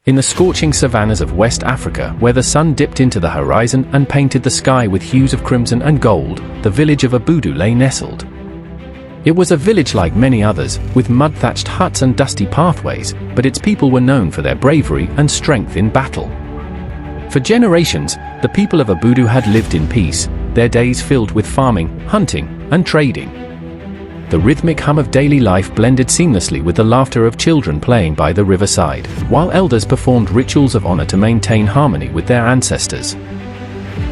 In the scorching savannas of West Africa, where the sun dipped into the horizon and painted the sky with hues of crimson and gold, the village of Abudu lay nestled. It was a village like many others, with mud-thatched huts and dusty pathways, but its people were known for their bravery and strength in battle. For generations, the people of Abudu had lived in peace, their days filled with farming, hunting, and trading. The rhythmic hum of daily life blended seamlessly with the laughter of children playing by the riverside, while elders performed rituals of honor to maintain harmony with their ancestors.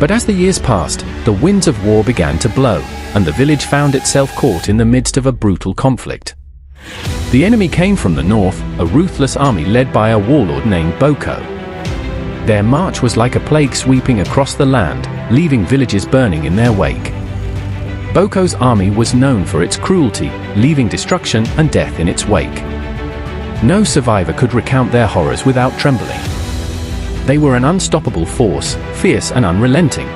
But as the years passed, the winds of war began to blow, and the village found itself caught in the midst of a brutal conflict. The enemy came from the north, a ruthless army led by a warlord named Boko. Their march was like a plague sweeping across the land, leaving villages burning in their wake. Boko's army was known for its cruelty, leaving destruction and death in its wake. No survivor could recount their horrors without trembling. They were an unstoppable force, fierce and unrelenting.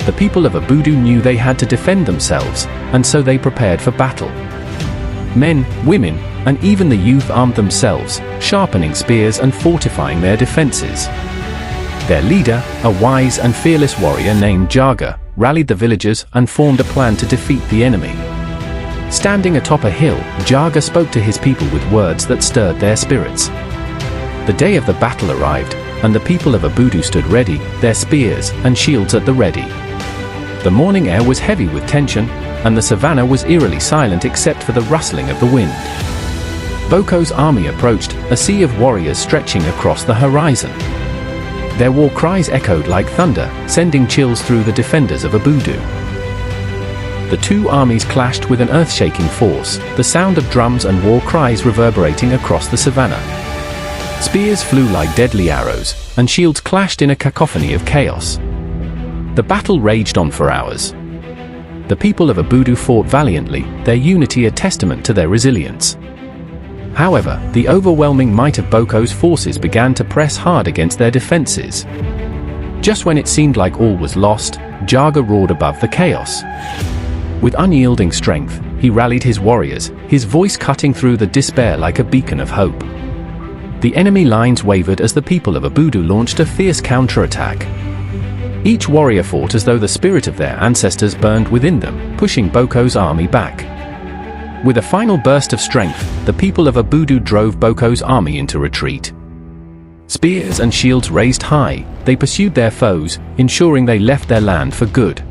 The people of Abudu knew they had to defend themselves, and so they prepared for battle. Men, women, and even the youth armed themselves, sharpening spears and fortifying their defenses. Their leader, a wise and fearless warrior named Jaga, rallied the villagers and formed a plan to defeat the enemy. Standing atop a hill, Jaga spoke to his people with words that stirred their spirits. The day of the battle arrived, and the people of Abudu stood ready, their spears and shields at the ready. The morning air was heavy with tension, and the savannah was eerily silent except for the rustling of the wind. Boko's army approached, a sea of warriors stretching across the horizon. Their war cries echoed like thunder, sending chills through the defenders of Abudu. The two armies clashed with an earth-shaking force, the sound of drums and war cries reverberating across the savannah. Spears flew like deadly arrows, and shields clashed in a cacophony of chaos. The battle raged on for hours. The people of Abudu fought valiantly, their unity a testament to their resilience. However, the overwhelming might of Boko's forces began to press hard against their defenses. Just when it seemed like all was lost, Jaga roared above the chaos. With unyielding strength, he rallied his warriors, his voice cutting through the despair like a beacon of hope. The enemy lines wavered as the people of Abudu launched a fierce counterattack. Each warrior fought as though the spirit of their ancestors burned within them, pushing Boko's army back. With a final burst of strength, the people of Abudu drove Boko's army into retreat. Spears and shields raised high, they pursued their foes, ensuring they left their land for good.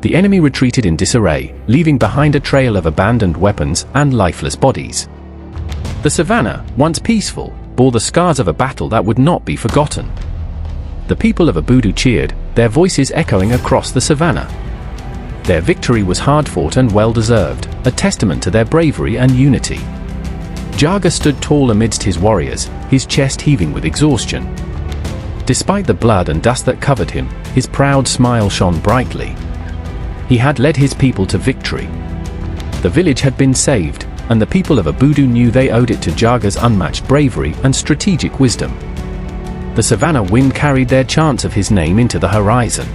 The enemy retreated in disarray, leaving behind a trail of abandoned weapons and lifeless bodies. The savannah, once peaceful, bore the scars of a battle that would not be forgotten. The people of Abudu cheered, their voices echoing across the savannah. Their victory was hard-fought and well-deserved, a testament to their bravery and unity. Jaga stood tall amidst his warriors, his chest heaving with exhaustion. Despite the blood and dust that covered him, his proud smile shone brightly. He had led his people to victory. The village had been saved, and the people of Abudu knew they owed it to Jaga's unmatched bravery and strategic wisdom. The savannah wind carried their chants of his name into the horizon.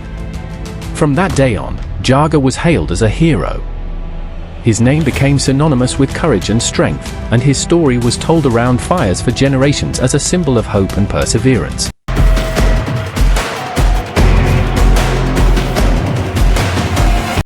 From that day on, Jaga was hailed as a hero. His name became synonymous with courage and strength, and his story was told around fires for generations as a symbol of hope and perseverance.